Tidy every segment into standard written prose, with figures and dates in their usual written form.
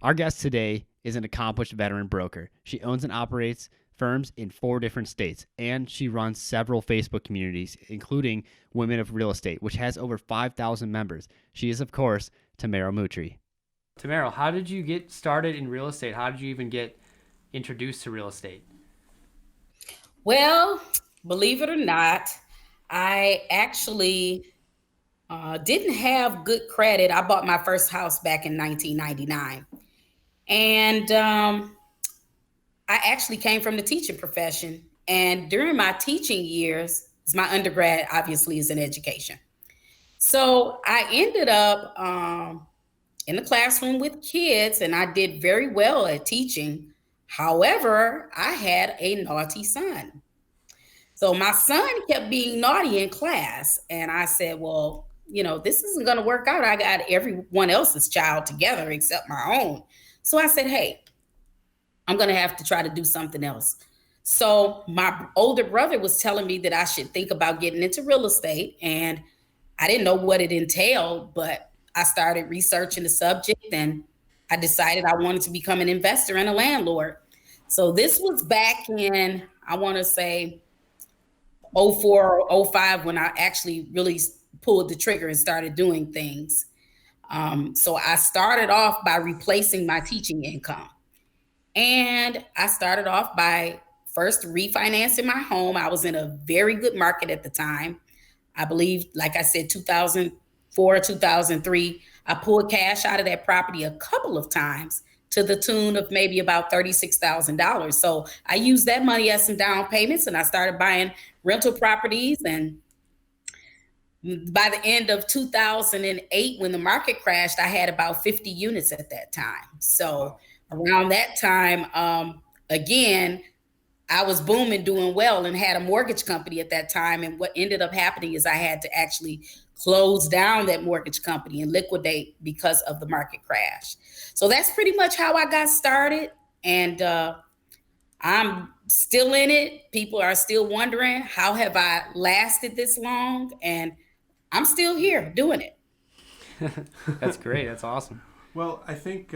Our guest today is an accomplished veteran broker. She owns and operates firms in 4 different states, and she runs several Facebook communities, including Women of Real Estate, which has over 5,000 members. She is, of course, Tamairo Moutry. Tamairo, how did you get started in real estate? How did you even get introduced to real estate? Well, believe it or not, I actually didn't have good credit. I bought my first house back in 1999. And I actually came from the teaching profession. And during my teaching years, 'cause my undergrad obviously is in education. So I ended up in the classroom with kids and I did very well at teaching. However, I had a naughty son. So my son kept being naughty in class. And I said, well, this isn't going to work out. I got everyone else's child together except my own. So I said, hey, I'm going to have to try to do something else. So my older brother was telling me that I should think about getting into real estate. And I didn't know what it entailed, but I started researching the subject and I decided I wanted to become an investor and a landlord. So this was back in, I want to say, '04 or '05 when I actually really pulled the trigger and started doing things. So I started off by replacing my teaching income. And I started off by first refinancing my home. I was in a very good market at the time. I believe, like I said, 2004, 2003, I pulled cash out of that property a couple of times to the tune of maybe about $36,000. So I used that money as some down payments and I started buying rental properties. And by the end of 2008, when the market crashed, I had about 50 units at that time. So around that time, again, I was booming, doing well, and had a mortgage company at that time. And what ended up happening is I had to actually close down that mortgage company and liquidate because of the market crash. So that's pretty much how I got started. And I'm still in it. People are still wondering, how have I lasted this long? And I'm still here doing it. That's great. That's awesome. Well, I think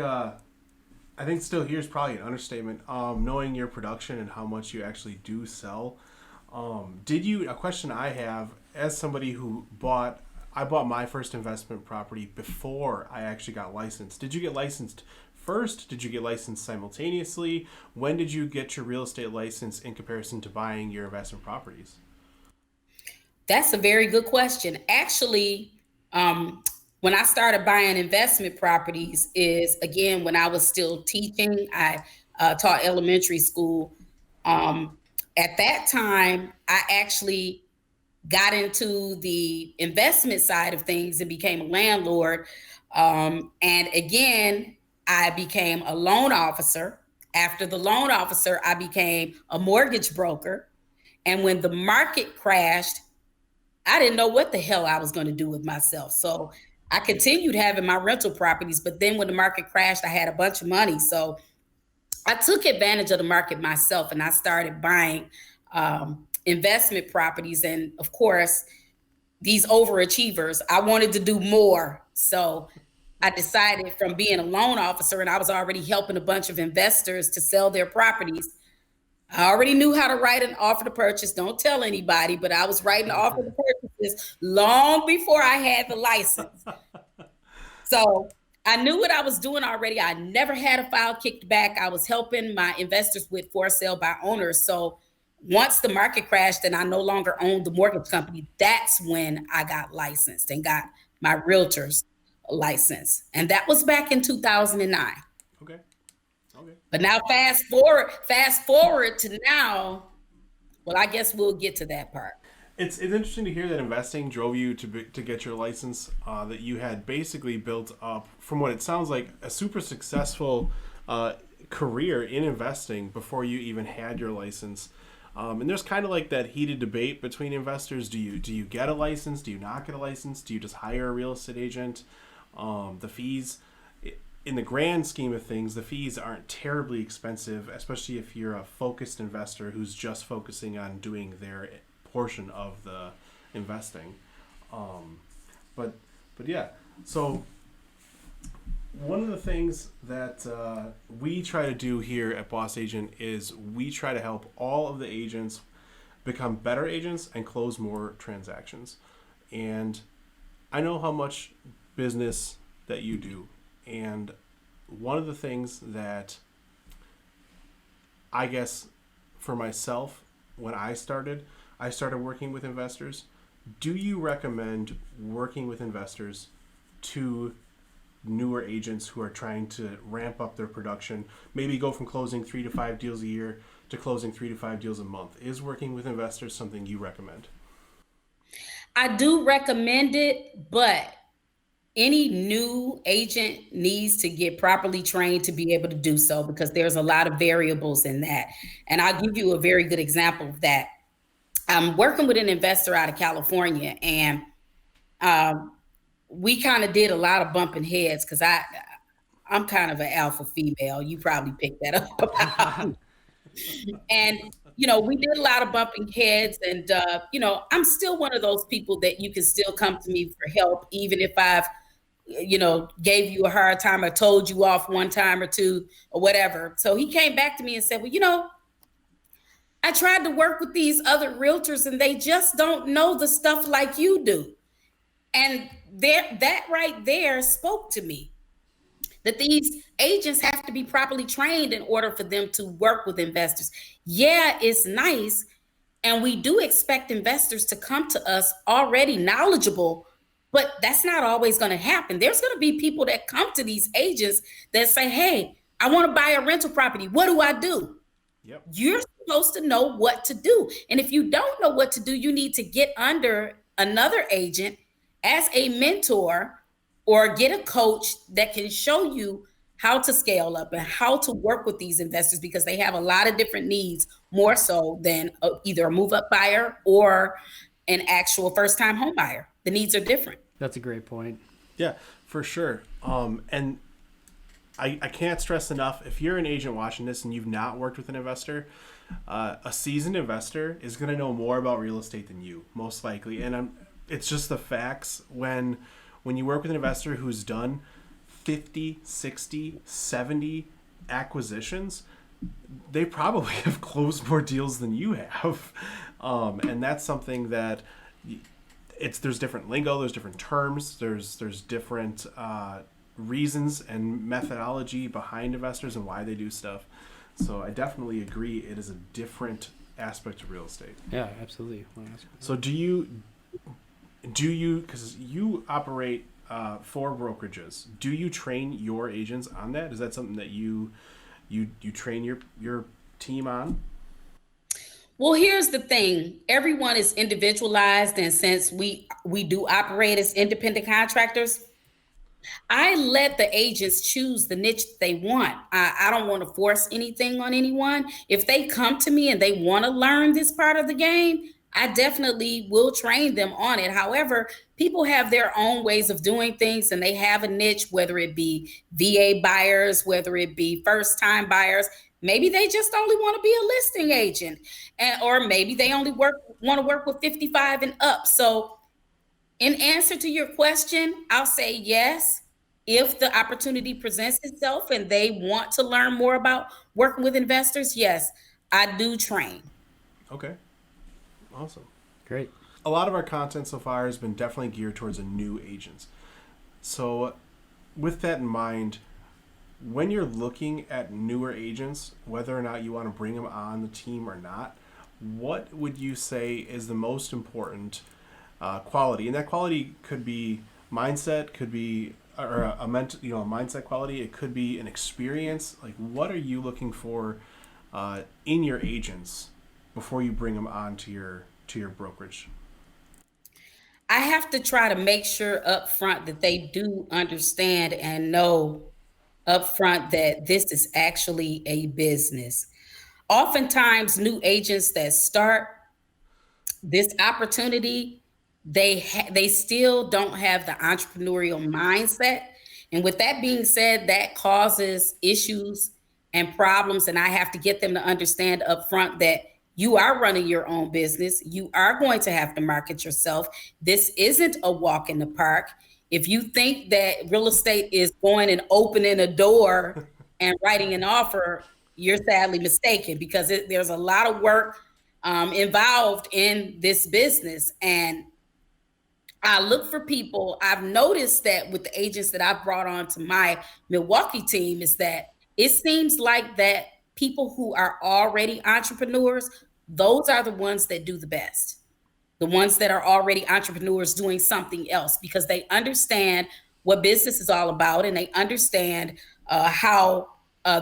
still here is probably an understatement. Knowing your production and how much you actually do sell, did you? A question I have as somebody who I bought my first investment property before I actually got licensed. Did you get licensed first? Did you get licensed simultaneously? When did you get your real estate license in comparison to buying your investment properties? That's a very good question. Actually, when I started buying investment properties is again when I was still teaching. I taught elementary school. Um, at that time, I actually got into the investment side of things and became a landlord. And again, I became a loan officer. After the loan officer, I became a mortgage broker. And when the market crashed, I didn't know what the hell I was going to do with myself. So I continued having my rental properties. But then when the market crashed, I had a bunch of money. So I took advantage of the market myself and I started buying investment properties. And of course, these overachievers, I wanted to do more. So I decided from being a loan officer and I was already helping a bunch of investors to sell their properties. I already knew how to write an offer to purchase. Don't tell anybody, but I was writing offer to purchases long before I had the license. So I knew what I was doing already. I never had a file kicked back. I was helping my investors with for sale by owners. So once the market crashed and I no longer owned the mortgage company, that's when I got licensed and got my realtor's license. And that was back in 2009. Okay. Okay. But now fast forward to now. Well, I guess we'll get to that part. It's interesting to hear that investing drove you to get your license. That you had basically built up, from what it sounds like, a super successful career in investing before you even had your license. And there's kind of like that heated debate between investors. Do you get a license? Do you not get a license? Do you just hire a real estate agent? The fees, in the grand scheme of things, the fees aren't terribly expensive, especially if you're a focused investor who's just focusing on doing their portion of the investing. But but yeah, so One of the things that we try to do here at Boss Agent is we try to help all of the agents become better agents and close more transactions. And I know how much business that you do. And one of the things that I guess for myself, when I started working with investors. Do you recommend working with investors to newer agents who are trying to ramp up their production, maybe go from closing 3 to 5 deals a year to closing 3 to 5 deals a month? Is working with investors something you recommend? I do recommend it, but any new agent needs to get properly trained to be able to do so, because there's a lot of variables in that. And I'll give you a very good example of that. I'm working with an investor out of California, and we kind of did a lot of bumping heads because I'm kind of an alpha female. You probably picked that up about me. And we did a lot of bumping heads, and I'm still one of those people that you can still come to me for help, even if I've gave you a hard time or told you off one time or two or whatever. So he came back to me and said, well, I tried to work with these other realtors and they just don't know the stuff like you do. And that right there spoke to me, that these agents have to be properly trained in order for them to work with investors. Yeah, it's nice. And we do expect investors to come to us already knowledgeable, but that's not always going to happen. There's going to be people that come to these agents that say, hey, I want to buy a rental property. What do I do? Yep. You're supposed to know what to do. And if you don't know what to do, you need to get under another agent as a mentor or get a coach that can show you how to scale up and how to work with these investors, because they have a lot of different needs, more so than either a move-up buyer or an actual first-time home buyer. The needs are different. That's a great point. Yeah, for sure. And I can't stress enough, if you're an agent watching this and you've not worked with an investor, a seasoned investor is going to know more about real estate than you, most likely. And it's just the facts. When you work with an investor who's done 50, 60, 70 acquisitions, they probably have closed more deals than you have. And that's something that there's different lingo, there's different terms, there's different reasons and methodology behind investors and why they do stuff. So I definitely agree it is a different aspect of real estate. Yeah, absolutely. So do you, because you operate 4 brokerages, do you train your agents on that? Is that something that you train your team on? Well, here's the thing. Everyone is individualized, and since we do operate as independent contractors, I let the agents choose the niche they want. I don't want to force anything on anyone. If they come to me and they want to learn this part of the game, I definitely will train them on it. However, people have their own ways of doing things, and they have a niche, whether it be VA buyers, whether it be first-time buyers. Maybe they just only want to be a listing agent, or maybe they only want to work with 55 and up. So in answer to your question, I'll say yes. If the opportunity presents itself and they want to learn more about working with investors, yes, I do train. Okay. Awesome. Great. A lot of our content so far has been definitely geared towards a new agents. So with that in mind, when you're looking at newer agents, whether or not you want to bring them on the team or not, what would you say is the most important quality? And that quality could be mindset, could be a mindset quality. It could be an experience. Like, what are you looking for in your agents before you bring them on to your brokerage? I have to try to make sure up front that they do understand and know up front that this is actually a business. Oftentimes, new agents that start this opportunity, they still don't have the entrepreneurial mindset. And with that being said, that causes issues and problems. And I have to get them to understand up front that you are running your own business. You are going to have to market yourself. This isn't a walk in the park. If you think that real estate is going and opening a door and writing an offer, you're sadly mistaken, because there's a lot of work involved in this business. And I look for people. I've noticed that with the agents that I've brought on to my Milwaukee team, is that it seems like that people who are already entrepreneurs, those are the ones that do the best. The ones that are already entrepreneurs doing something else, because they understand what business is all about, and they understand how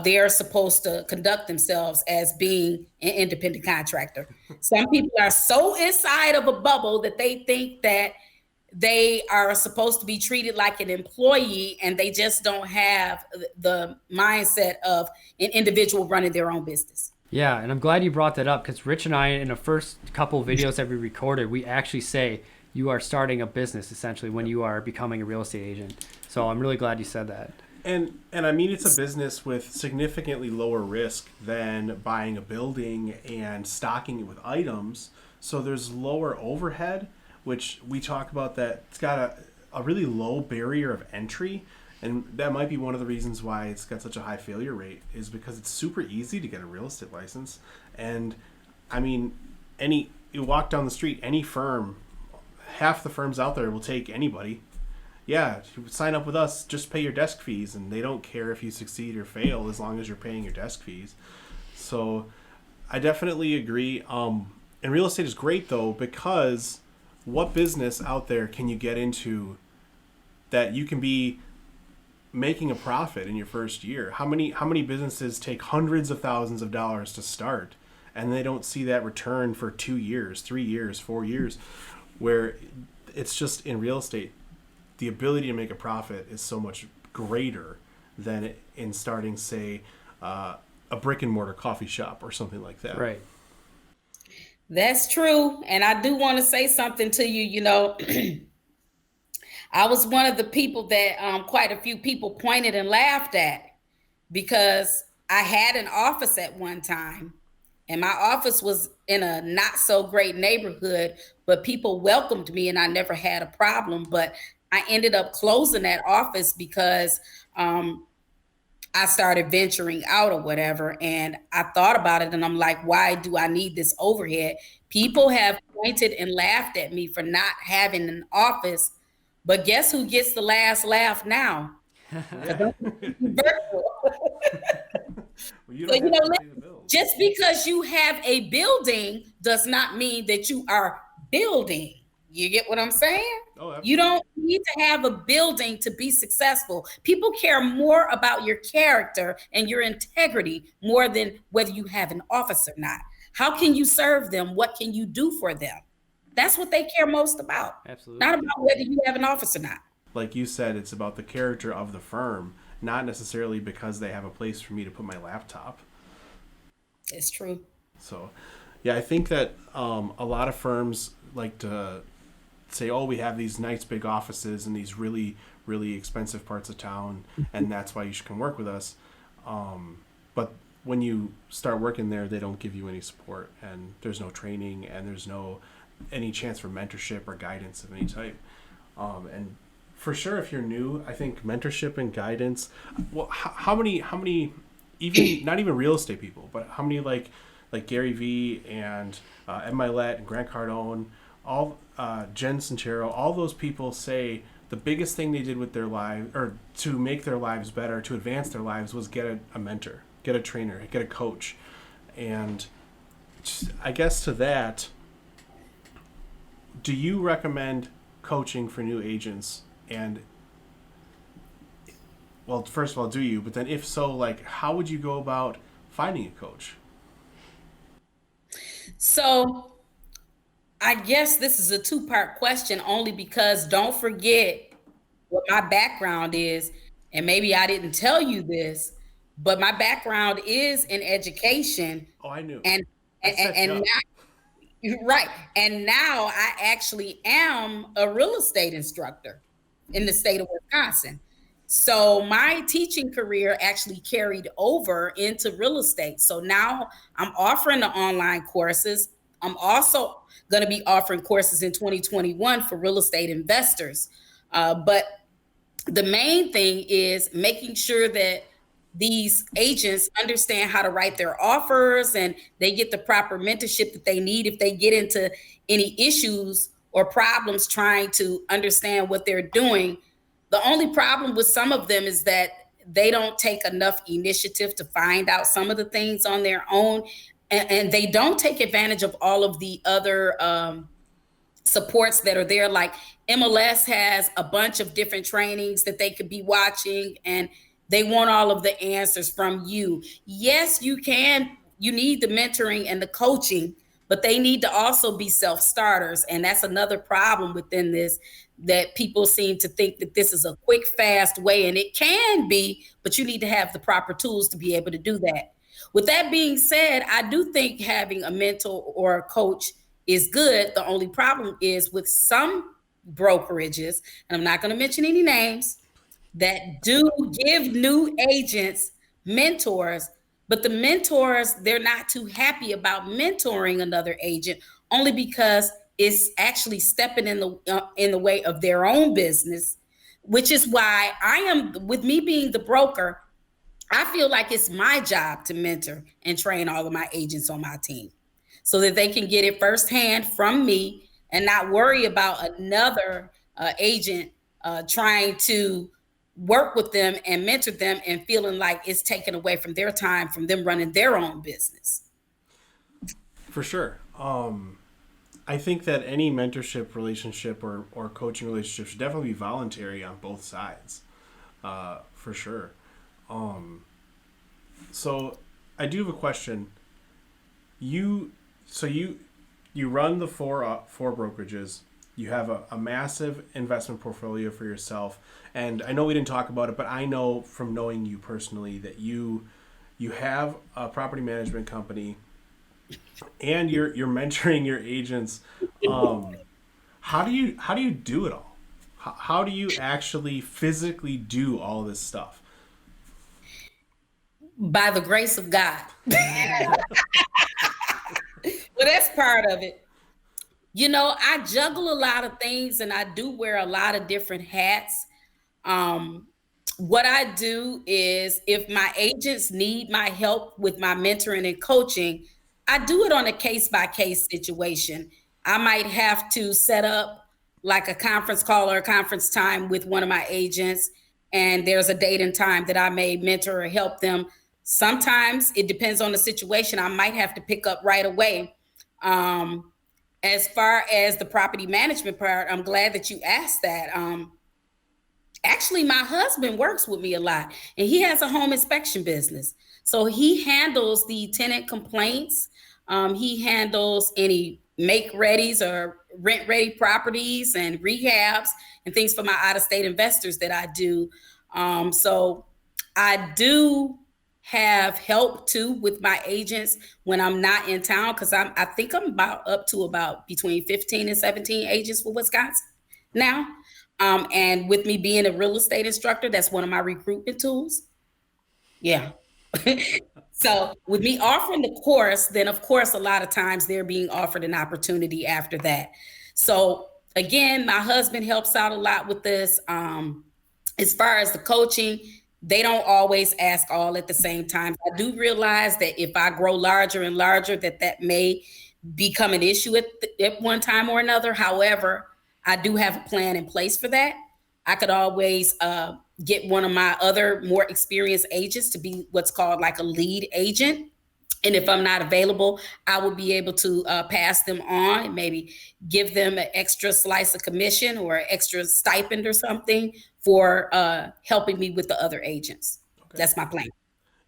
they are supposed to conduct themselves as being an independent contractor. Some people are so inside of a bubble that they think that they are supposed to be treated like an employee, and they just don't have the mindset of an individual running their own business. Yeah, and I'm glad you brought that up, because Rich and I, in the first couple of videos that we recorded, we actually say you are starting a business essentially when you are becoming a real estate agent. So I'm really glad you said that. And I mean, it's a business with significantly lower risk than buying a building and stocking it with items. So there's lower overhead, which we talk about, that it's got a really low barrier of entry. And that might be one of the reasons why it's got such a high failure rate, is because it's super easy to get a real estate license. And I mean, you walk down the street, any firm, half the firms out there will take anybody. Yeah, sign up with us, just pay your desk fees, and they don't care if you succeed or fail as long as you're paying your desk fees. So I definitely agree. And real estate is great though, because what business out there can you get into that you can be making a profit in your first year? How many businesses take hundreds of thousands of dollars to start, and they don't see that return for 2 years, 3 years, 4 years? Where it's just, in real estate, the ability to make a profit is so much greater than in starting, say, a brick and mortar coffee shop or something like that. Right. That's true. And I do want to say something to you. You know, I was one of the people that quite a few people pointed and laughed at, because I had an office at one time, and my office was in a not so great neighborhood, but people welcomed me and I never had a problem. But I ended up closing that office because I started venturing out or whatever. And I thought about it and I'm like, why do I need this overhead? People have pointed and laughed at me for not having an office, but guess who gets the last laugh now? Virtual. Just because you have a building does not mean that you are building. You get what I'm saying? Oh, you don't need to have a building to be successful. People care more about your character and your integrity more than whether you have an office or not. How can you serve them? What can you do for them? That's what they care most about. Absolutely. Not about whether you have an office or not. Like you said, it's about the character of the firm, not necessarily because they have a place for me to put my laptop. It's true. So, yeah, I think that a lot of firms like to say, oh, we have these nice big offices in these really, really expensive parts of town, and that's why you should come work with us. But when you start working there, they don't give you any support, and there's no training, and there's no any chance for mentorship or guidance of any type. And for sure, if you're new, I think mentorship and guidance. Well, how many even not even real estate people, but how many like Gary Vee and Ed Milet and Grant Cardone, all Jen Sincero, all those people say the biggest thing they did with their lives, or to make their lives better, to advance their lives, was get a mentor, get a trainer, get a coach. And I guess to that, do you recommend coaching for new agents? And well, first of all, do you? But then if so, like, how would you go about finding a coach? So I guess this is a two-part question, only because don't forget what my background is. And maybe I didn't tell you this, but my background is in education. Oh, I knew. And now, right. And now I actually am a real estate instructor in the state of Wisconsin. So my teaching career actually carried over into real estate. So now I'm offering the online courses. I'm also going to be offering courses in 2021 for real estate investors. But the main thing is making sure that these agents understand how to write their offers and they get the proper mentorship that they need if they get into any issues or problems trying to understand what they're doing. The only problem with some of them is that they don't take enough initiative to find out some of the things on their own, and they don't take advantage of all of the other supports that are there. Like MLS has a bunch of different trainings that they could be watching, and they want all of the answers from you. Yes, you need the mentoring and the coaching, but they need to also be self-starters. And that's another problem within this, that people seem to think that this is a quick, fast way, and it can be, but you need to have the proper tools to be able to do that. With that being said, I do think having a mentor or a coach is good. The only problem is with some brokerages, and I'm not going to mention any names, that do give new agents mentors, but the mentors, they're not too happy about mentoring another agent, only because it's actually stepping in the way of their own business, which is why I am, with me being the broker, I feel like it's my job to mentor and train all of my agents on my team so that they can get it firsthand from me and not worry about another agent trying to work with them and mentor them and feeling like it's taken away from their time from them running their own business. For sure. I think that any mentorship relationship or coaching relationship should definitely be voluntary on both sides, for sure. So I do have a question. You run the four brokerages. You have a massive investment portfolio for yourself, and I know we didn't talk about it, but I know from knowing you personally that you have a property management company, and you're mentoring your agents. How do you do it all? How do you actually physically do all this stuff? By the grace of God. Well, that's part of it. I juggle a lot of things and I do wear a lot of different hats. What I do is, if my agents need my help with my mentoring and coaching, I do it on a case by case situation. I might have to set up like a conference call or a conference time with one of my agents, and there's a date and time that I may mentor or help them. Sometimes it depends on the situation. I might have to pick up right away. As far as the property management part, I'm glad that you asked that. Actually, my husband works with me a lot, and he has a home inspection business. So he handles the tenant complaints. He handles any make readies or rent ready properties and rehabs and things for my out of state investors that I do. So I do have help too with my agents when I'm not in town, because I think I'm up to about between 15 and 17 agents for Wisconsin now. And with me being a real estate instructor, that's one of my recruitment tools. Yeah. So with me offering the course, then of course, a lot of times they're being offered an opportunity after that. So again, my husband helps out a lot with this. As far as the coaching, they don't always ask all at the same time. I do realize that if I grow larger and larger, that may become an issue at one time or another. However, I do have a plan in place for that. I could always get one of my other more experienced agents to be what's called like a lead agent. And if I'm not available, I will be able to pass them on and maybe give them an extra slice of commission or extra stipend or something for helping me with the other agents. Okay. That's my plan.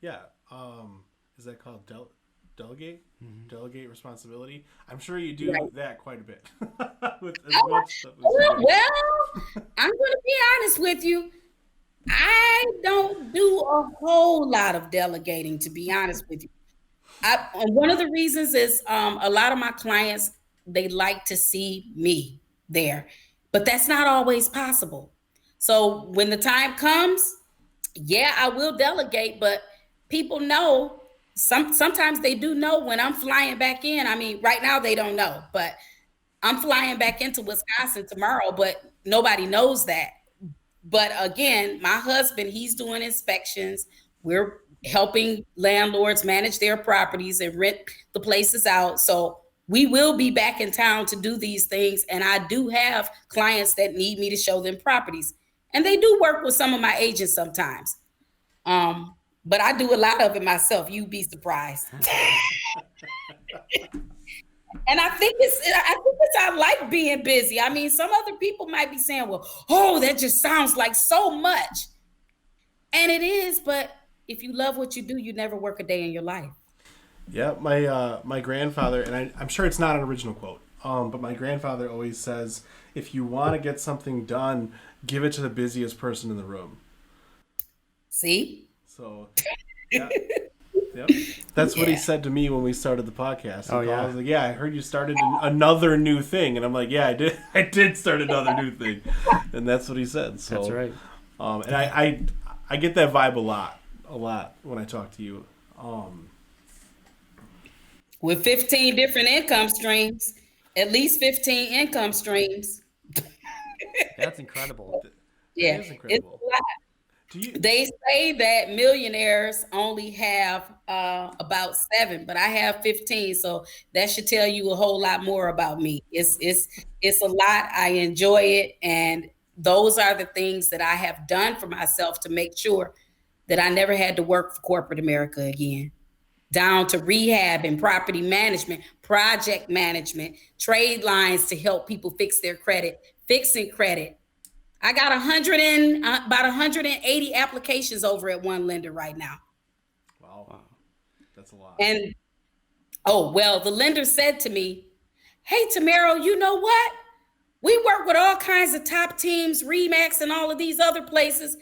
Yeah. Is that called delegate? Mm-hmm. Delegate responsibility? I'm sure you do that quite a bit. Well, I'm going to be honest with you. I don't do a whole lot of delegating, to be honest with you. One of the reasons is a lot of my clients, they like to see me there, but that's not always possible. So when the time comes, yeah, I will delegate, but people know, sometimes they do know when I'm flying back in. I mean, right now they don't know, but I'm flying back into Wisconsin tomorrow, but nobody knows that. But again, my husband, he's doing inspections. We're helping landlords manage their properties and rent the places out. So we will be back in town to do these things. And I do have clients that need me to show them properties. And they do work with some of my agents sometimes. But I do a lot of it myself. You'd be surprised. And I like being busy. I mean, some other people might be saying, well, oh, that just sounds like so much. And it is, but if you love what you do, you never work a day in your life. Yeah, my grandfather, and I'm sure it's not an original quote, but my grandfather always says, if you want to get something done, give it to the busiest person in the room. See? So, yeah. Yep. That's what he said to me when we started the podcast. I was like, yeah, I heard you started another new thing. And I'm like, yeah, I did. I did start another new thing. And that's what he said. So, that's right. And I get that vibe a lot when I talk to you. With 15 different income streams, at least 15 income streams. That's incredible. Yeah, that is incredible. It's a lot. They say that millionaires only have about 7, but I have 15, so that should tell you a whole lot more about me. It's a lot. I enjoy it, and those are the things that I have done for myself to make sure that I never had to work for corporate America again. Down to rehab and property management, project management, trade lines to help people fix their credit, fixing credit. I got about 180 applications over at one lender right now. Wow. That's a lot. And, the lender said to me, hey, Tamairo, you know what? We work with all kinds of top teams, Remax and all of these other places,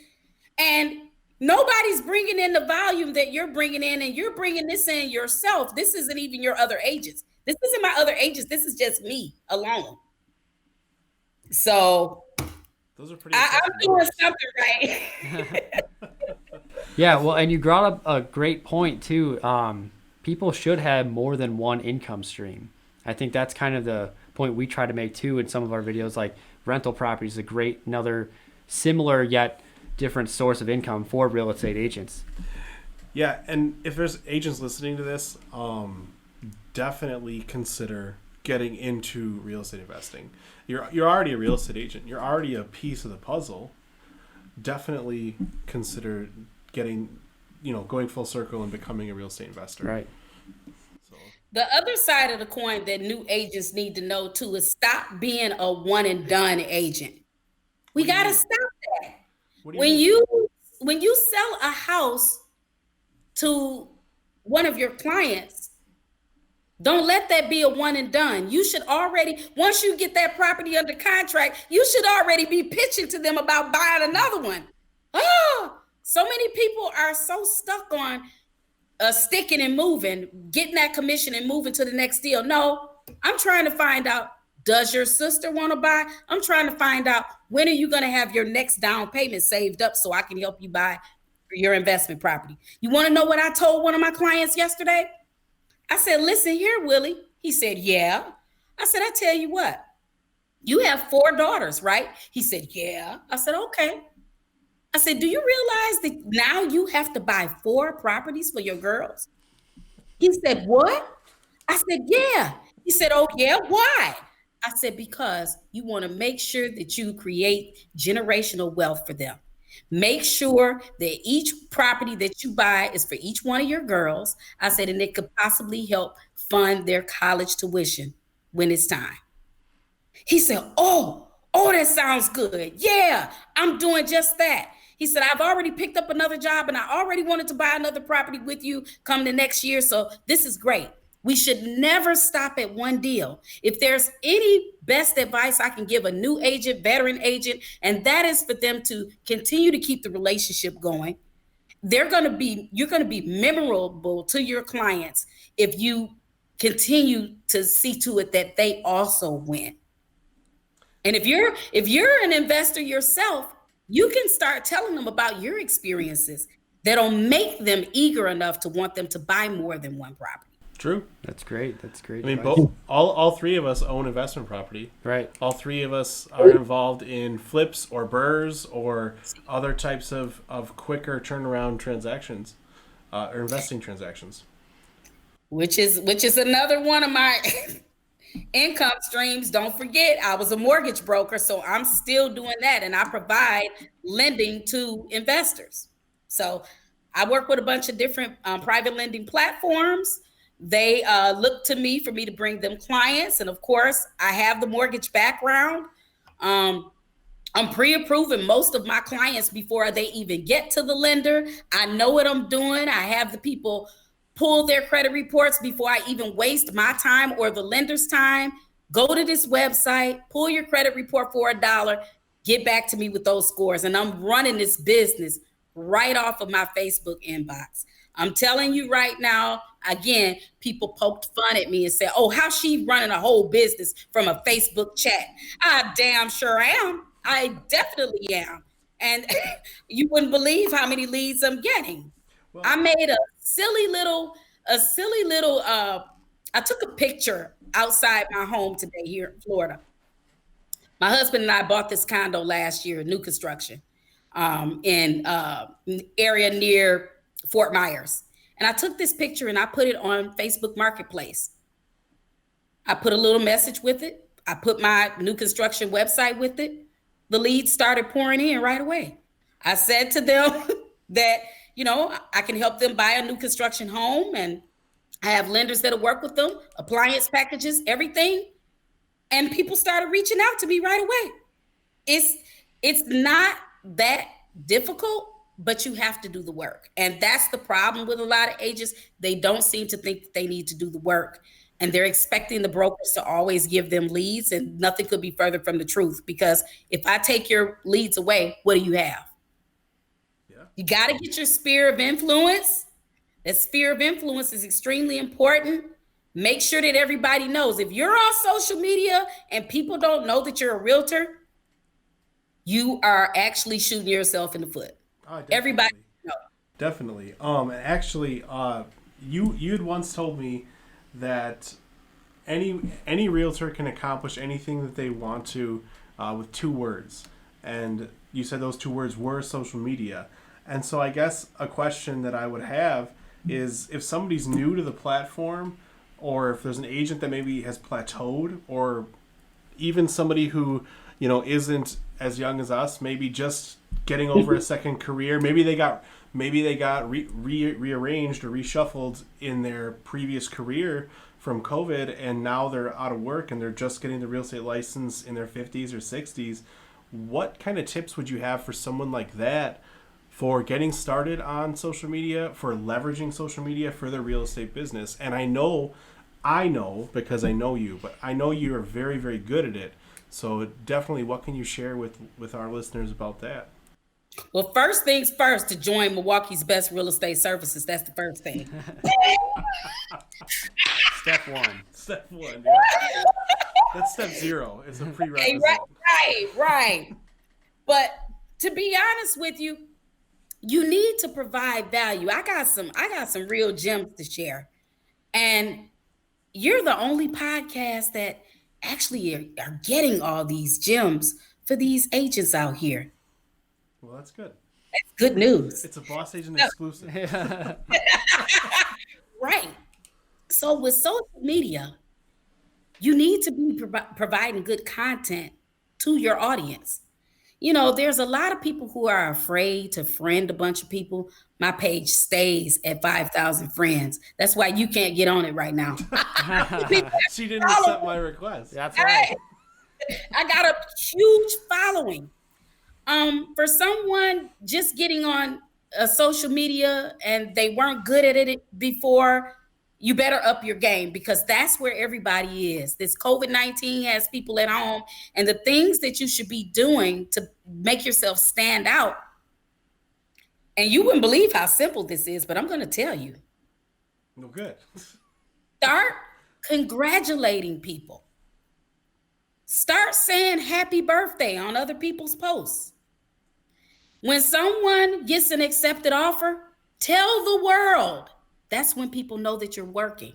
and nobody's bringing in the volume that you're bringing in, and you're bringing this in yourself. This isn't even your other agents. This isn't my other agents. This is just me alone. So... those are pretty. I'm doing something right. Yeah, well, and you brought up a great point too. People should have more than one income stream. I think that's kind of the point we try to make too in some of our videos. Like rental property is another similar yet different source of income for real estate agents. Yeah, and if there's agents listening to this, definitely consider getting into real estate investing. You're already a real estate agent. You're already a piece of the puzzle. Definitely consider going full circle and becoming a real estate investor. Right. So. The other side of the coin that new agents need to know too is stop being a one and done agent. We got to stop that. When you sell a house to one of your clients, don't let that be a one and done. You should already, once you get that property under contract, you should already be pitching to them about buying another one. Oh, so many people are so stuck on sticking and moving, getting that commission and moving to the next deal. No, I'm trying to find out, does your sister want to buy? I'm trying to find out, when are you going to have your next down payment saved up so I can help you buy your investment property? You want to know what I told one of my clients yesterday? I said, listen here, Willie. He said, yeah. I said, I tell you what, you have 4 daughters, right? He said, yeah. I said, okay. I said, do you realize that now you have to buy 4 properties for your girls? He said, what? I said, yeah. He said, oh, yeah, why? I said, because you want to make sure that you create generational wealth for them. Make sure that each property that you buy is for each one of your girls. I said, and it could possibly help fund their college tuition when it's time. He said, oh, that sounds good. Yeah, I'm doing just that. He said, I've already picked up another job and I already wanted to buy another property with you come the next year. So this is great. We should never stop at one deal. If there's any best advice I can give a new agent, veteran agent, and that is for them to continue to keep the relationship going. You're going to be memorable to your clients if you continue to see to it that they also win. And if you're an investor yourself, you can start telling them about your experiences that'll make them eager enough to want them to buy more than one property. True. That's great. That's great. I mean, advice. all three of us own investment property. Right. All three of us are involved in flips or burrs or other types of quicker turnaround transactions or investing transactions. Which is another one of my income streams. Don't forget, I was a mortgage broker, so I'm still doing that, and I provide lending to investors. So I work with a bunch of different private lending platforms. They look to me for me to bring them clients, and of course, I have the mortgage background. I'm pre-approving most of my clients before they even get to the lender. I know what I'm doing. I have the people pull their credit reports before I even waste my time or the lender's time. Go to this website, pull your credit report for $1, get back to me with those scores. And I'm running this business right off of my Facebook inbox. I'm telling you right now, again, people poked fun at me and said, oh, how's she running a whole business from a Facebook chat? I damn sure am. I definitely am. And you wouldn't believe how many leads I'm getting. Well, I made a silly little, I took a picture outside my home today here in Florida. My husband and I bought this condo last year, new construction, in area near Fort Myers. And I took this picture and I put it on Facebook Marketplace. I put a little message with it. I put my new construction website with it. The leads started pouring in right away. I said to them that, you know, I can help them buy a new construction home, and I have lenders that'll work with them, appliance packages, everything. And people started reaching out to me right away. It's not that difficult, but you have to do the work. And that's the problem with a lot of agents. They don't seem to think that they need to do the work. And they're expecting the brokers to always give them leads, and nothing could be further from the truth. Because if I take your leads away, what do you have? Yeah. You got to get your sphere of influence. That sphere of influence is extremely important. Make sure that everybody knows. If you're on social media and people don't know that you're a realtor, you are actually shooting yourself in the foot. Everybody knows. Definitely. Actually, you had once told me that any realtor can accomplish anything that they want to with 2 words, and you said those 2 words were social media. And so I guess a question that I would have is, if somebody's new to the platform, or if there's an agent that maybe has plateaued, or even somebody who, you know, isn't as young as us, maybe just getting over a second career, maybe they got rearranged or reshuffled in their previous career from COVID, and now they're out of work and they're just getting the real estate license in their 50s or 60s. What kind of tips would you have for someone like that for getting started on social media, for leveraging social media for their real estate business? And I know because I know you, but I know you are very, very good at it. So definitely, what can you share with our listeners about that? Well, first things first, to join Milwaukee's Best Real Estate Services. That's the first thing. Step one. Yeah. That's step 0. It's a prerequisite. Right. But to be honest with you, you need to provide value. I got some real gems to share. And you're the only podcast that actually are getting all these gems for these agents out here. Well, that's good. That's good news. It's a Boss Agent exclusive. Right. So with social media, you need to be providing good content to your audience. You know, there's a lot of people who are afraid to friend a bunch of people. My page stays at 5,000 friends. That's why you can't get on it right now. She didn't accept my request. That's right. I got a huge following. For someone just getting on social media and they weren't good at it before, you better up your game, because that's where everybody is. This COVID-19 has people at home, and the things that you should be doing to make yourself stand out. And you wouldn't believe how simple this is, but I'm going to tell you. No good. Start congratulating people. Start saying happy birthday on other people's posts. When someone gets an accepted offer, tell the world. That's when people know that you're working.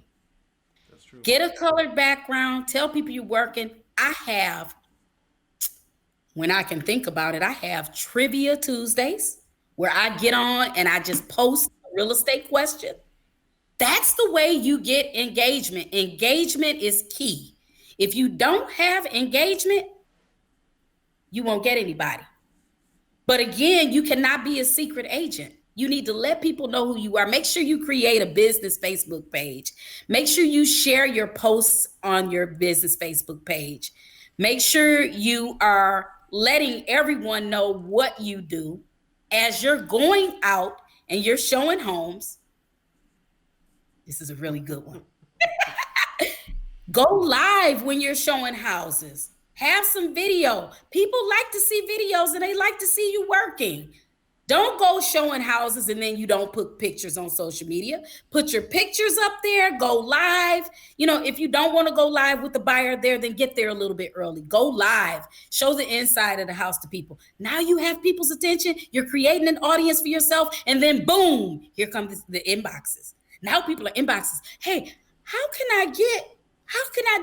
Get a colored background. Tell people you're working. When I can think about it, I have Trivia Tuesdays where I get on and I just post a real estate question. That's the way you get engagement. Engagement is key. If you don't have engagement, you won't get anybody. But again, you cannot be a secret agent. You need to let people know who you are. Make sure you create a business Facebook page. Make sure you share your posts on your business Facebook page. Make sure you are letting everyone know what you do as you're going out and you're showing homes. This is a really good one. Go live when you're showing houses. Have some video. People like to see videos and they like to see you working. Don't go showing houses and then you don't put pictures on social media. Put your pictures up there, go live. You know, if you don't want to go live with the buyer there, then get there a little bit early. Go live, show the inside of the house to people. Now you have people's attention. You're creating an audience for yourself. And then boom, here comes the inboxes. Now people are inboxes. Hey, how can I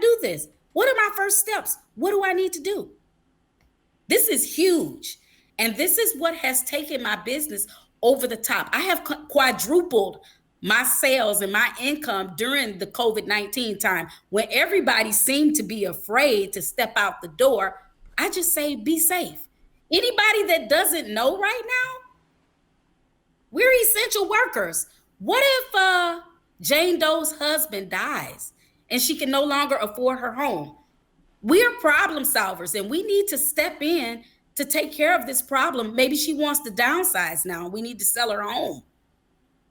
do this? What are my first steps? What do I need to do? This is huge. And this is what has taken my business over the top. I have quadrupled my sales and my income during the COVID-19 time when everybody seemed to be afraid to step out the door. I just say, be safe. Anybody that doesn't know right now, we're essential workers. What if Jane Doe's husband dies and she can no longer afford her home? We're problem solvers and we need to step in to take care of this problem. Maybe she wants to downsize now. We need to sell her home.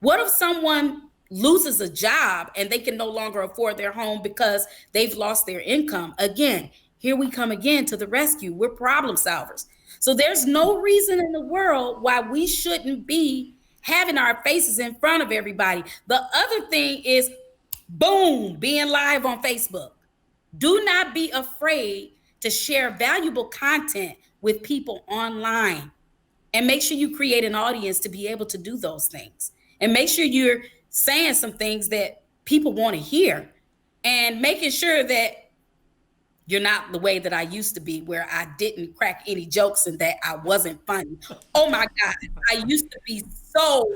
What if someone loses a job and they can no longer afford their home because they've lost their income? Again, here we come again to the rescue. We're problem solvers. So there's no reason in the world why we shouldn't be having our faces in front of everybody. The other thing is, boom, being live on Facebook. Do not be afraid to share valuable content with people online, and make sure you create an audience to be able to do those things, and make sure you're saying some things that people want to hear, and making sure that you're not the way that I used to be, where I didn't crack any jokes and that I wasn't funny. Oh my God, I used to be so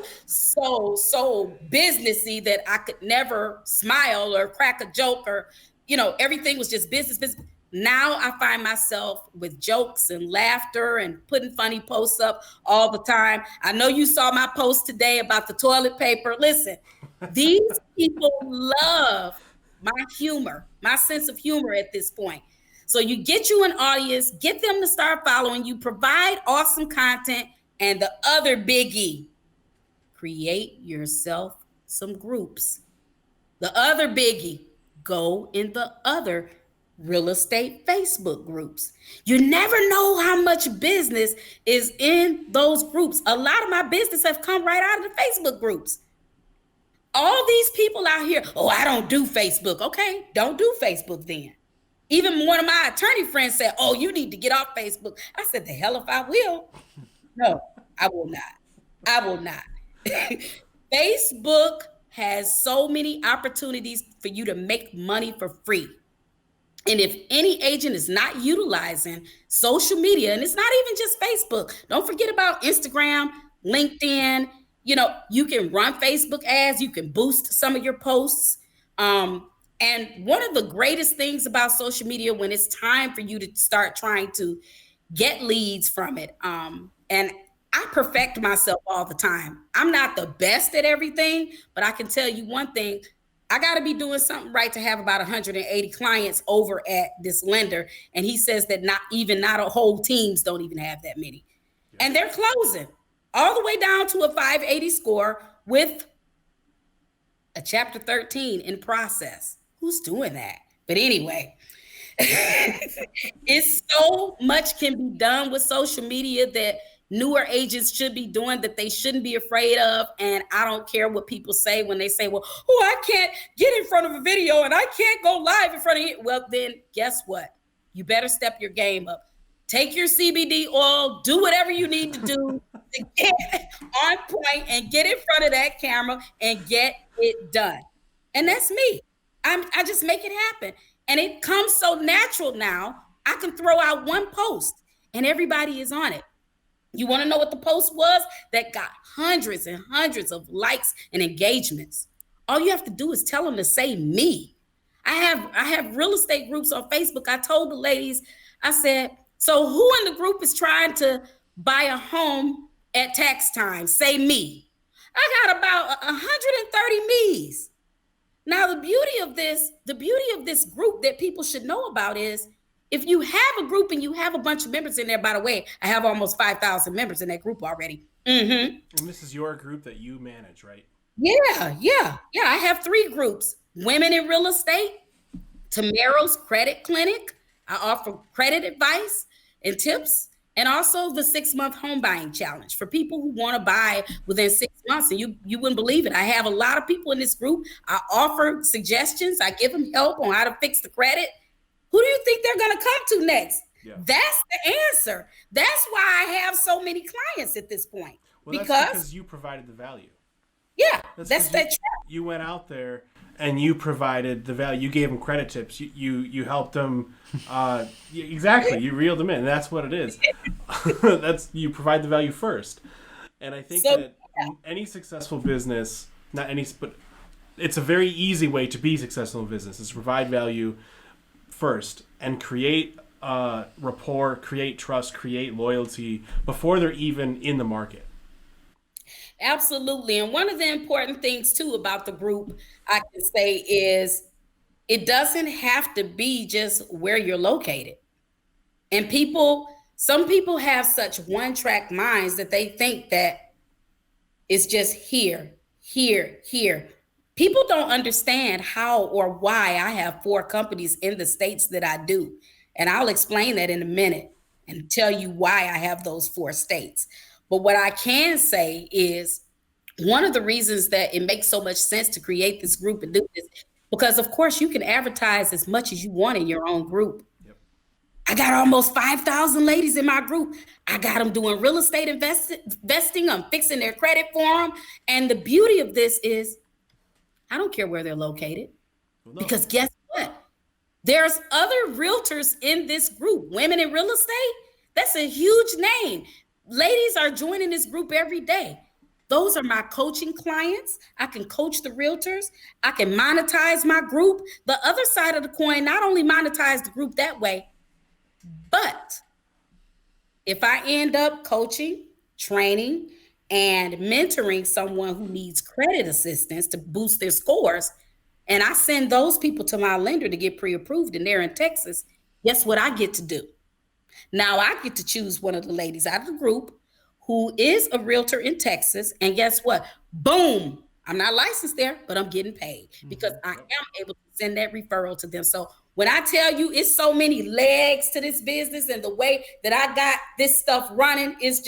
businessy that I could never smile or crack a joke, or everything was just business. Now I find myself with jokes and laughter and putting funny posts up all the time. I know you saw my post today about the toilet paper. Listen, these people love my humor, my sense of humor at this point. So you get you an audience, get them to start following you, provide awesome content, and the other biggie, create yourself some groups. The other biggie, go in the other real estate Facebook groups. You never know how much business is in those groups. A lot of my business have come right out of the Facebook groups. All these people out here, oh, I don't do Facebook. Okay, don't do Facebook then. Even one of my attorney friends said, oh, you need to get off Facebook. I said, the hell if I will. No, I will not. I will not. Facebook has so many opportunities for you to make money for free. And if any agent is not utilizing social media, and it's not even just Facebook, don't forget about Instagram, LinkedIn. You can run Facebook ads, you can boost some of your posts. And one of the greatest things about social media, when it's time for you to start trying to get leads from it, and I perfect myself all the time. I'm not the best at everything, but I can tell you one thing. I got to be doing something right to have about 180 clients over at this lender. And he says that not a whole teams don't even have that many. And they're closing all the way down to a 580 score with a chapter 13 in process. Who's doing that? But anyway, it's so much can be done with social media that newer agents should be doing, that they shouldn't be afraid of. And I don't care what people say when they say, well, I can't get in front of a video and I can't go live in front of it. Well, then guess what? You better step your game up. Take your CBD oil, do whatever you need to do to get on point and get in front of that camera and get it done. And that's me. I just make it happen. And it comes so natural now. I can throw out one post and everybody is on it. You want to know what the post was that got hundreds and hundreds of likes and engagements? All you have to do is tell them to say me. I have real estate groups on Facebook. I told the ladies, I said, so who in the group is trying to buy a home at tax time? Say me. I got about 130 me's. Now the beauty of this group that people should know about is if you have a group and you have a bunch of members in there, by the way, I have almost 5,000 members in that group already. And this is your group that you manage, right? Yeah. I have 3 groups. Women in real estate, Tamairo's credit clinic. I offer credit advice and tips, and also the 6-month home buying challenge for people who want to buy within 6 months. And you wouldn't believe it. I have a lot of people in this group. I offer suggestions. I give them help on how to fix the credit. Who do you think they're going to come to next? Yeah. That's the answer. That's why I have so many clients at this point. Well, because you provided the value. Yeah, that's that. You went out there and you provided the value. You gave them credit tips. You helped them. Exactly. You reeled them in. That's what it is. You provide the value first. And I think that any successful business, not any, but it's a very easy way to be successful in business is to provide value first and create rapport, create trust, create loyalty before they're even in the market. Absolutely. And one of the important things too about the group, I can say, is it doesn't have to be just where you're located. And some people have such one-track minds that they think that it's just here. People don't understand how or why I have 4 companies in the states that I do. And I'll explain that in a minute and tell you why I have those 4 states. But what I can say is one of the reasons that it makes so much sense to create this group and do this, because of course you can advertise as much as you want in your own group. Yep. I got almost 5,000 ladies in my group. I got them doing real estate investing. I'm fixing their credit for them. And the beauty of this is I don't care where they're located. Well, no. Because guess what? There's other realtors in this group. Women in real estate, that's a huge name. Ladies are joining this group every day. Those are my coaching clients. I can coach the realtors. I can monetize my group. The other side of the coin, not only monetize the group that way, but if I end up coaching, training, and mentoring someone who needs credit assistance to boost their scores, and I send those people to my lender to get pre-approved and they're in Texas, guess what I get to do? Now I get to choose one of the ladies out of the group who is a realtor in Texas. And guess what? Boom. I'm not licensed there, but I'm getting paid because I am able to send that referral to them. So when I tell you it's so many legs to this business and the way that I got this stuff running, it's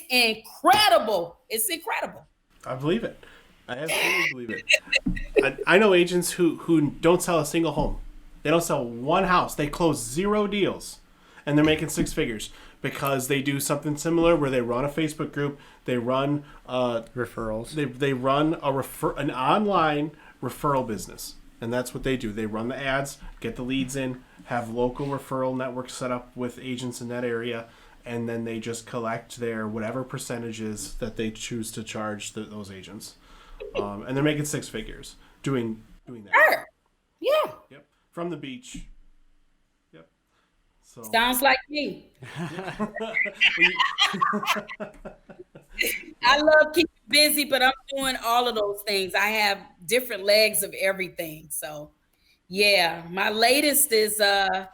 incredible. It's incredible. I believe it. I absolutely believe it. I know agents who don't sell a single home. They don't sell one house. They close 0 deals. And they're making 6 figures because they do something similar where they run a Facebook group, they run referrals. They run an online referral business, and that's what they do. They run the ads, get the leads in, have local referral networks set up with agents in that area, and then they just collect their whatever percentages that they choose to charge those agents, and they're making 6 figures doing that. Sure. Yeah. Yep. From the beach. So. Sounds like me. I love keeping busy, but I'm doing all of those things. I have different legs of everything. So, yeah, my latest is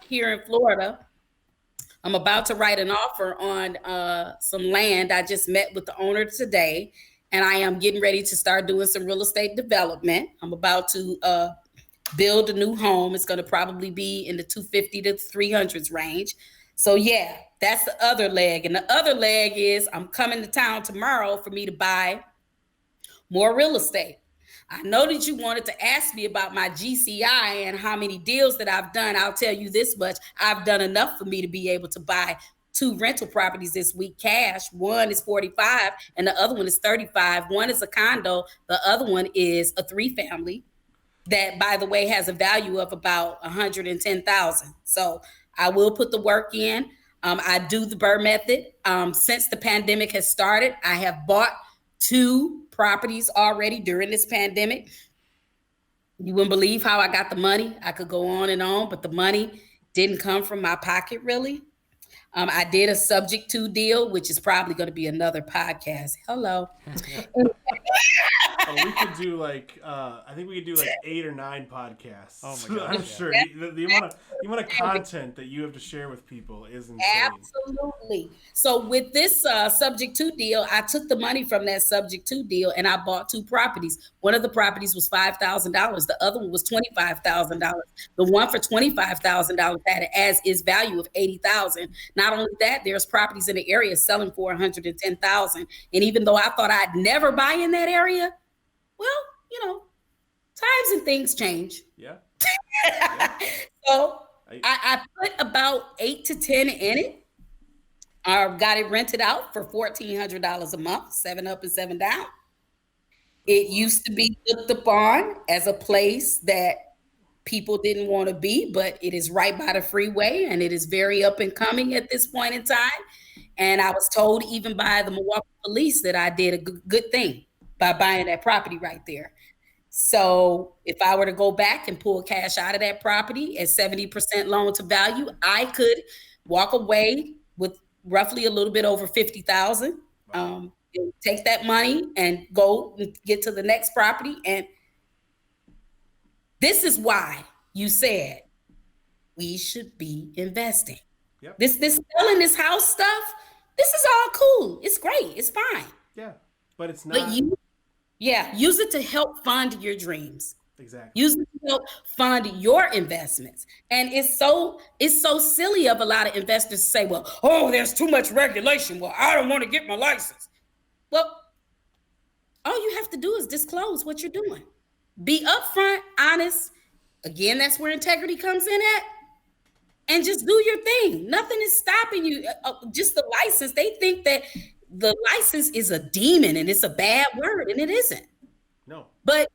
here in Florida. I'm about to write an offer on some land. I just met with the owner today, and I am getting ready to start doing some real estate development. I'm about to build a new home. It's going to probably be in the 250 to 300s range. So yeah, that's the other leg. And the other leg is I'm coming to town tomorrow for me to buy more real estate. I know that you wanted to ask me about my GCI and how many deals that I've done. I'll tell you this much. I've done enough for me to be able to buy 2 rental properties this week cash. One is 45 and the other one is 35. One is a condo. The other one is a 3-family. that, by the way, has a value of about 110,000. So I will put the work in. I do the Burr method. Since the pandemic has started, I have bought 2 properties already during this pandemic. You wouldn't believe how I got the money. I could go on, but the money didn't come from my pocket really. I did a subject to deal, which is probably going to be another podcast. Hello. Oh, we could do like I think we could do like 8 or 9 podcasts. Oh my God, I'm yeah. sure the amount of content that you have to share with people is insane. Absolutely. So with this subject to deal, I took the money from that subject to deal and I bought 2 properties. One of the properties was $5,000. The other one was $25,000. The one for $25,000 had an as is value of $80,000. Not only that, there's properties in the area selling for $110,000. And even though I thought I'd never buy in that area, well, times and things change. Yeah. So I put about 8 to 10 in it. I got it rented out for $1,400 a month, 7 up and 7 down. It used to be looked upon as a place that people didn't want to be, but it is right by the freeway and it is very up and coming at this point in time. And I was told even by the Milwaukee police that I did a good thing by buying that property right there. So if I were to go back and pull cash out of that property at 70% loan to value, I could walk away with roughly a little bit over 50,000. Take that money and go and get to the next property. And this is why you said we should be investing. Yep. This selling this house stuff, this is all cool. It's great. It's fine. Yeah, but it's not. But use it to help fund your dreams. Exactly. Use it to help fund your investments. And it's so silly of a lot of investors to say, well, oh, there's too much regulation. Well, I don't want to get my license. Well, all you have to do is disclose what you're doing. Be upfront, honest. Again, that's where integrity comes in at. And just do your thing. Nothing is stopping you. Just the license. They think that the license is a demon and it's a bad word, and it isn't. No. But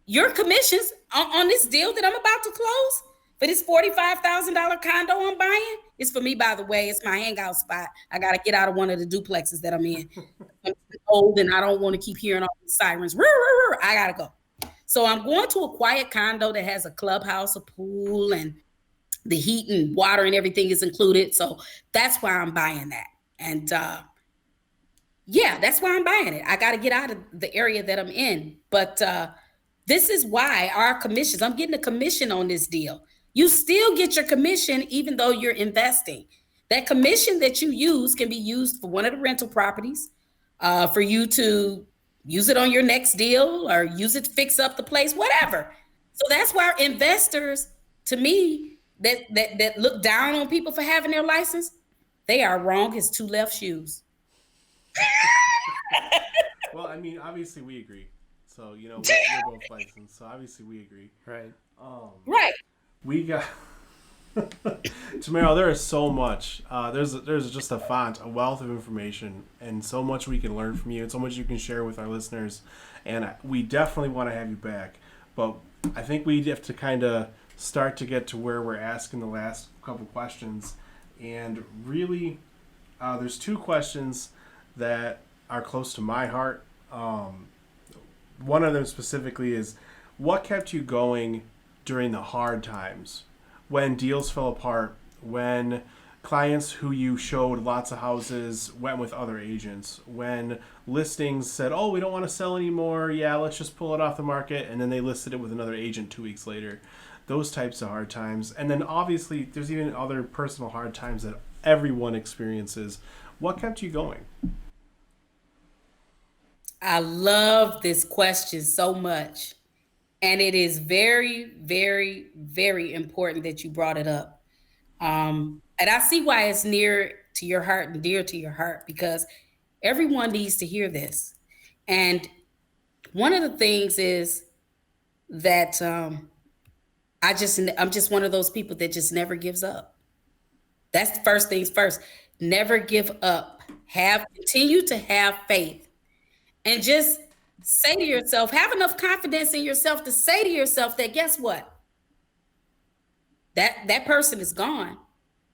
your commissions on this deal that I'm about to close for this $45,000 condo I'm buying, it's for me, by the way. It's my hangout spot. I got to get out of one of the duplexes that I'm in. I'm old and I don't want to keep hearing all these sirens. I got to go. So I'm going to a quiet condo that has a clubhouse, a pool, and the heat and water and everything is included. So that's why I'm buying that. And that's why I'm buying it. I got to get out of the area that I'm in. But this is why our commissions, I'm getting a commission on this deal. You still get your commission even though you're investing. That commission that you use can be used for one of the rental properties, for you to use it on your next deal or use it to fix up the place, whatever. So that's why investors, to me, that look down on people for having their license, they are wrong as 2 left shoes. Well, I mean, obviously we agree. So, we're both licensed. So obviously we agree. Right. Right. We got Tamairo, there is so much. There's just a wealth of information and so much we can learn from you and so much you can share with our listeners. And we definitely want to have you back. But I think we have to kind of start to get to where we're asking the last couple questions. And really, there's 2 questions that are close to my heart. One of them specifically is, what kept you going during the hard times? When deals fell apart, when clients who you showed lots of houses went with other agents, when listings said, oh, we don't want to sell anymore, yeah, let's just pull it off the market, and then they listed it with another agent 2 weeks later. Those types of hard times. And then obviously there's even other personal hard times that everyone experiences. What kept you going? I love this question so much. And it is very, very, very important that you brought it up. And I see why it's near to your heart and dear to your heart, because everyone needs to hear this. And one of the things is that I'm just one of those people that just never gives up. That's the first things first. Never give up. Continue to have faith. And just say to yourself, have enough confidence in yourself to say to yourself that, guess what? That person is gone,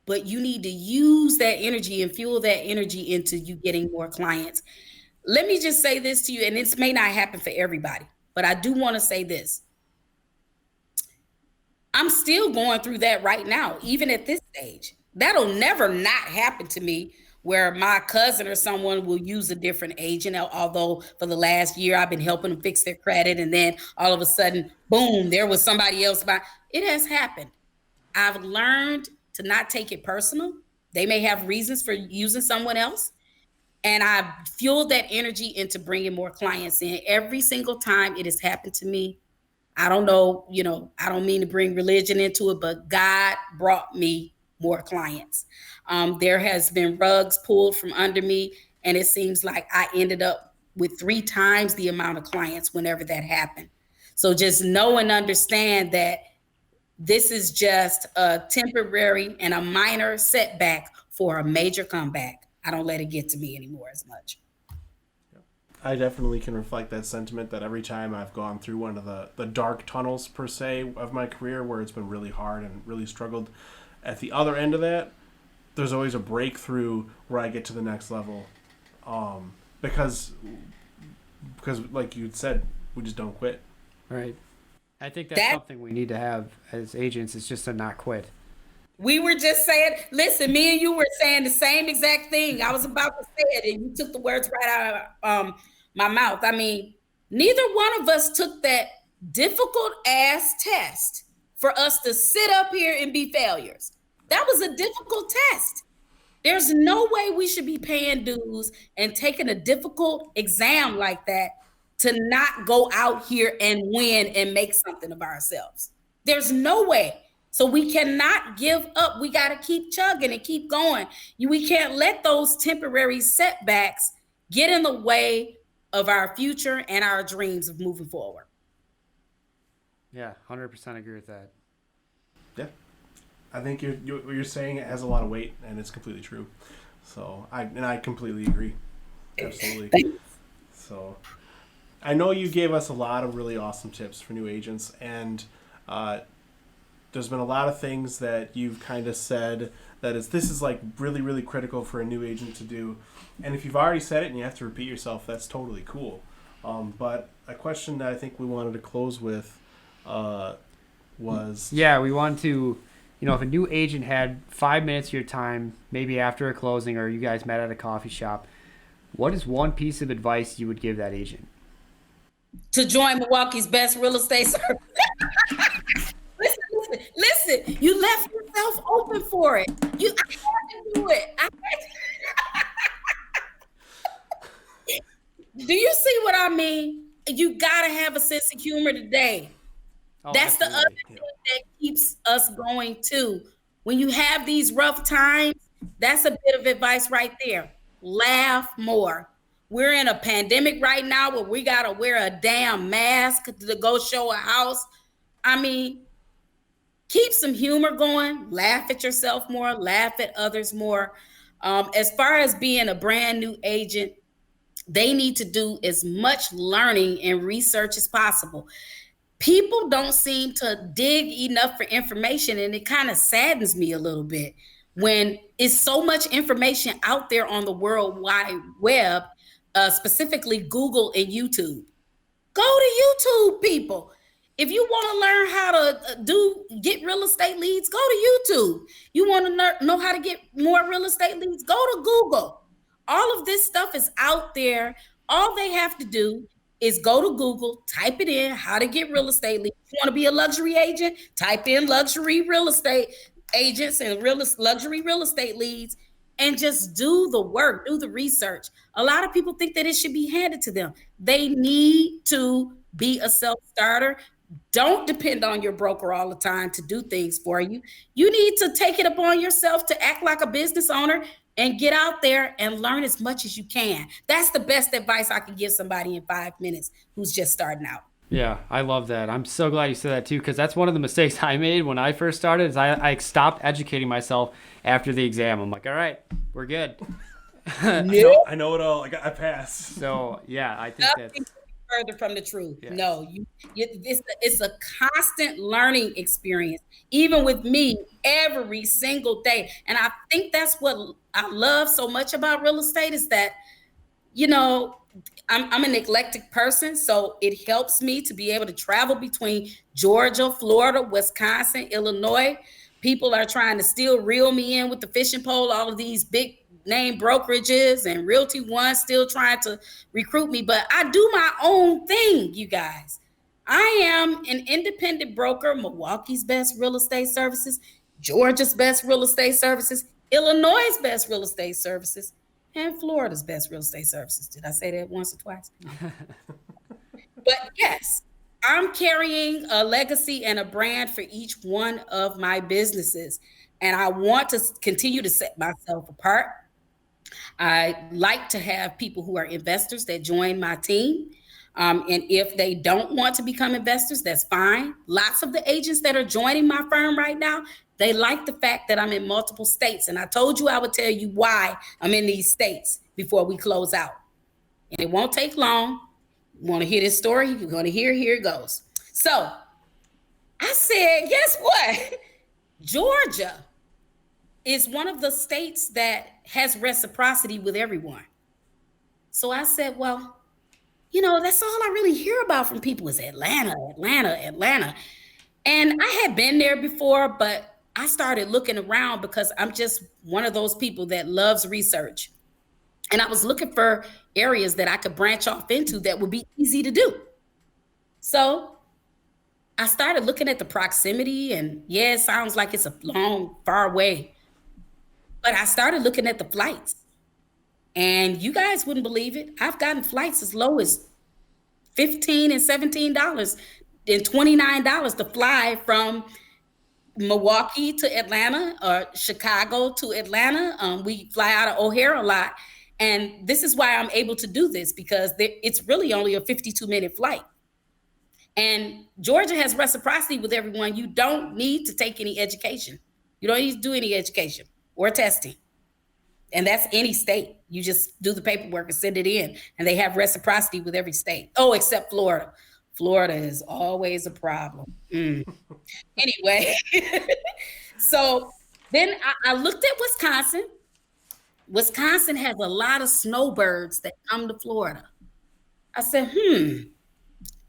but you need to use that energy and fuel that energy into you getting more clients. Let me just say this to you, and this may not happen for everybody, but I do want to say this. I'm still going through that right now, even at this stage. That'll never not happen to me where my cousin or someone will use a different agent, although for the last year I've been helping them fix their credit, and then all of a sudden, boom, there was somebody else. It has happened. I've learned to not take it personal. They may have reasons for using someone else. And I've fueled that energy into bringing more clients in. Every single time it has happened to me, I don't know, I don't mean to bring religion into it, but God brought me more clients. There has been rugs pulled from under me, and it seems like I ended up with 3 times the amount of clients whenever that happened. So just know and understand that this is just a temporary and a minor setback for a major comeback. I don't let it get to me anymore as much. I definitely can reflect that sentiment that every time I've gone through one of the dark tunnels, per se, of my career where it's been really hard and really struggled, at the other end of that, there's always a breakthrough where I get to the next level. Because like you said, we just don't quit. Right. I think that's something we need to have as agents, is just to not quit. We were just saying, listen, me and you were saying the same exact thing. I was about to say it, and you took the words right out of my mouth. I mean, neither one of us took that difficult ass test for us to sit up here and be failures. That was a difficult test. There's no way we should be paying dues and taking a difficult exam like that to not go out here and win and make something of ourselves. There's no way. So we cannot give up. We got to keep chugging and keep going. We can't let those temporary setbacks get in the way of our future and our dreams of moving forward. Yeah, 100% agree with that. Yeah. I think what you're saying, it has a lot of weight, and it's completely true. So I completely agree. Absolutely. So I know you gave us a lot of really awesome tips for new agents, and there's been a lot of things that you've kind of said that this is like really, really critical for a new agent to do. And if you've already said it and you have to repeat yourself, that's totally cool. But a question that I think we wanted to close with was... Yeah, we want to, if a new agent had 5 minutes of your time, maybe after a closing or you guys met at a coffee shop, what is one piece of advice you would give that agent? To join Milwaukee's best real estate service. Listen, you left yourself open for it. I had to do it. Do you see what I mean? You gotta have a sense of humor today. That's the other thing that keeps us going too. When you have these rough times, that's a bit of advice right there. Laugh more. We're in a pandemic right now where we gotta wear a damn mask to go show a house. I mean, keep some humor going. Laugh at yourself more. Laugh at others more. As far as being a brand new agent, they need to do as much learning and research as possible. People don't seem to dig enough for information, and it kind of saddens me a little bit when it's so much information out there on the World Wide Web, specifically Google and YouTube. Go to YouTube, people. If you want to learn how to get real estate leads, go to YouTube. You want to know how to get more real estate leads, go to Google. All of this stuff is out there. All they have to do is go to Google, type it in, how to get real estate leads. You want to be a luxury agent? Type in luxury real estate agents and luxury real estate leads, and just do the work, do the research. A lot of people think that it should be handed to them. They need to be a self-starter. Don't depend on your broker all the time to do things for you. You need to take it upon yourself to act like a business owner and get out there and learn as much as you can. That's the best advice I can give somebody in 5 minutes who's just starting out. Yeah, I love that. I'm so glad you said that too, because that's one of the mistakes I made when I first started. Is I stopped educating myself after the exam. I'm like, all right, we're good. I know it all. I passed. So yeah, I think that further from the truth. Yes. No, it's a constant learning experience, even with me every single day. And I think that's what I love so much about real estate is that, you know, I'm an eclectic person, so it helps me to be able to travel between Georgia, Florida, Wisconsin, Illinois. People are trying to still reel me in with the fishing pole, all of these big name brokerages and Realty One still trying to recruit me, but I do my own thing, you guys. I am an independent broker, Milwaukee's best real estate services, Georgia's best real estate services, Illinois' best real estate services, and Florida's best real estate services. Did I say that once or twice? No. But yes, I'm carrying a legacy and a brand for each one of my businesses. And I want to continue to set myself apart. I like to have people who are investors that join my team. And if they don't want to become investors, that's fine. Lots of the agents that are joining my firm right now, they like the fact that I'm in multiple states. And I told you I would tell you why I'm in these states before we close out. And it won't take long. You want to hear this story? You're going to hear, here it goes. So I said, guess what? Georgia is one of the states that has reciprocity with everyone. So I said, well, you know, that's all I really hear about from people is Atlanta, Atlanta, Atlanta. And I had been there before, but I started looking around because I'm just one of those people that loves research. And I was looking for areas that I could branch off into that would be easy to do. So I started looking at the proximity, and yeah, it sounds like it's a long, far way. But I started looking at the flights. And you guys wouldn't believe it. I've gotten flights as low as $15 and $17 and $29 to fly from Milwaukee to Atlanta or Chicago to Atlanta. We fly out of O'Hare a lot. And this is why I'm able to do this because it's really only a 52-minute flight. And Georgia has reciprocity with everyone. You don't need to take any education. You don't need to do any education or testing. And that's any state. You just do the paperwork and send it in. And they have reciprocity with every state. Oh, except Florida. Florida is always a problem. Anyway, so then I looked at Wisconsin. Wisconsin has a lot of snowbirds that come to Florida. I said,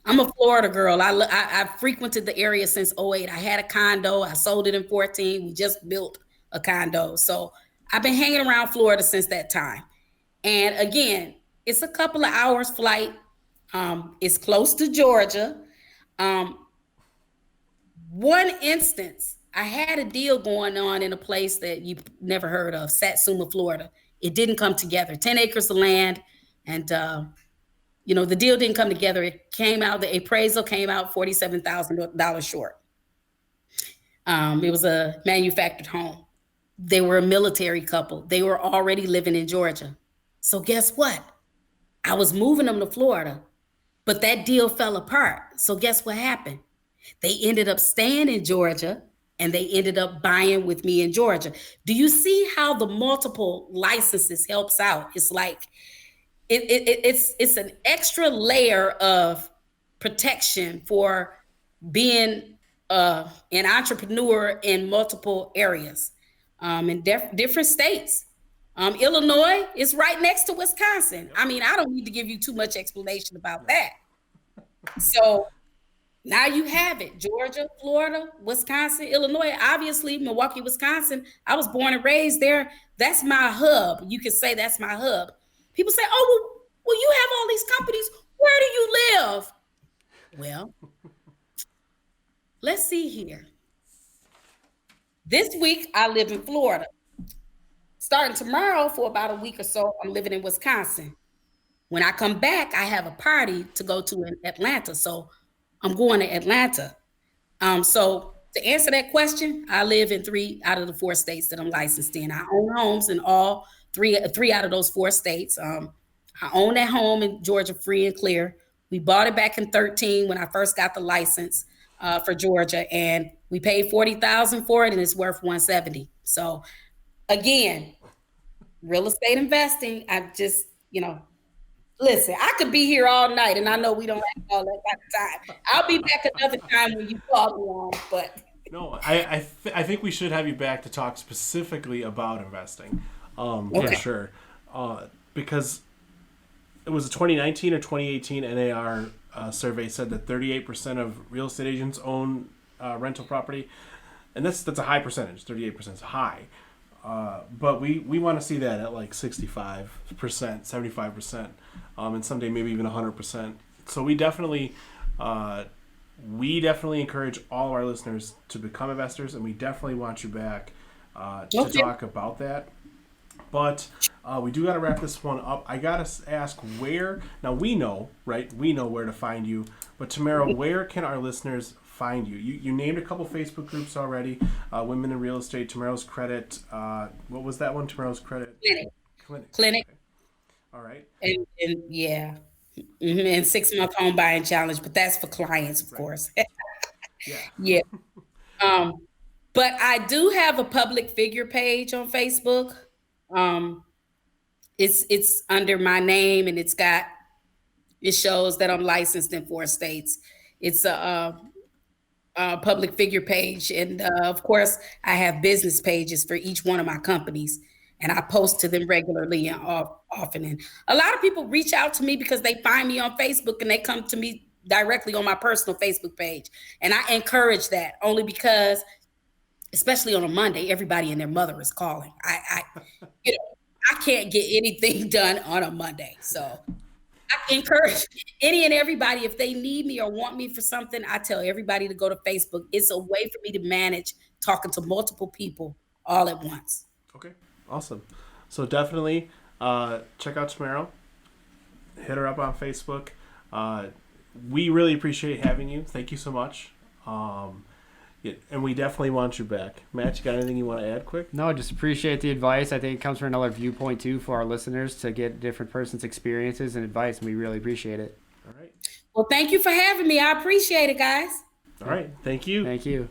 I'm a Florida girl. I frequented the area since '08. I had a condo. I sold it in 14. We just built a condo. So I've been hanging around Florida since that time. And again, it's a couple of hours flight. It's close to Georgia. One instance, I had a deal going on in a place that you never heard of, Satsuma, Florida. It didn't come together. 10 acres of land. And, the deal didn't come together. It came out, the appraisal came out $47,000 short. It was a manufactured home. They were a military couple. They were already living in Georgia. So guess what? I was moving them to Florida, but that deal fell apart. So guess what happened? They ended up staying in Georgia and they ended up buying with me in Georgia. Do you see how the multiple licenses helps out? It's like, it's an extra layer of protection for being an entrepreneur in multiple areas. In different states. Illinois is right next to Wisconsin. I mean, I don't need to give you too much explanation about that. So now you have it. Georgia, Florida, Wisconsin, Illinois, obviously Milwaukee, Wisconsin. I was born and raised there. That's my hub. You could say that's my hub. People say, oh, well, you have all these companies. Where do you live? Well, let's see here. This week, I live in Florida. Starting tomorrow for about a week or so, I'm living in Wisconsin. When I come back, I have a party to go to in Atlanta. So I'm going to Atlanta. So to answer that question, I live in 3 out of the 4 states that I'm licensed in. I own homes in all three out of those 4 states. I own that home in Georgia, free and clear. We bought it back in 2013 when I first got the license for Georgia, and we paid $40,000 for it, and it's worth $170,000. So, again, real estate investing. I just, Listen, I could be here all night, and I know we don't have all that kind of time. I'll be back another time when you call me on, but No, I think we should have you back to talk specifically about investing, for okay. sure, because it was a 2019 or 2018 NAR survey said that 38% of real estate agents own rental property, and that's a high percentage. 38% is high, but we want to see that at like 65%, 75%, and someday maybe even 100%. So we definitely encourage all of our listeners to become investors, and we definitely want you back to Okay. talk about that. But we do got to wrap this one up. I got to ask where. Now we know, right? We know where to find you. But Tamairo, where can our listeners find you? You named a couple Facebook groups already. Women in Real Estate, Tamairo's Credit. What was that one? Tamairo's Credit Clinic, Okay. All right. and yeah, and 6 month home buying challenge, but that's for clients, of Right. course. Yeah. Yeah. Um, but I do have a public figure page on Facebook. Um, it's under my name, and it shows that I'm licensed in 4 states. It's a public figure page, and of course, I have business pages for each one of my companies, and I post to them regularly and often. And a lot of people reach out to me because they find me on Facebook and they come to me directly on my personal Facebook page, and I encourage that only because, especially on a Monday, everybody and their mother is calling. You know, I can't get anything done on a Monday, so I encourage any and everybody, if they need me or want me for something, I tell everybody to go to Facebook. It's a way for me to manage talking to multiple people all at once. Okay. Awesome. So definitely check out Tamairo. Hit her up on Facebook. We really appreciate having you. Thank you so much. Yeah, and we definitely want you back. Matt, you got anything you want to add quick? No, just appreciate the advice. I think it comes from another viewpoint too for our listeners to get different person's experiences and advice, and we really appreciate it. All right. Well, thank you for having me. I appreciate it, guys. All right. Thank you. Thank you.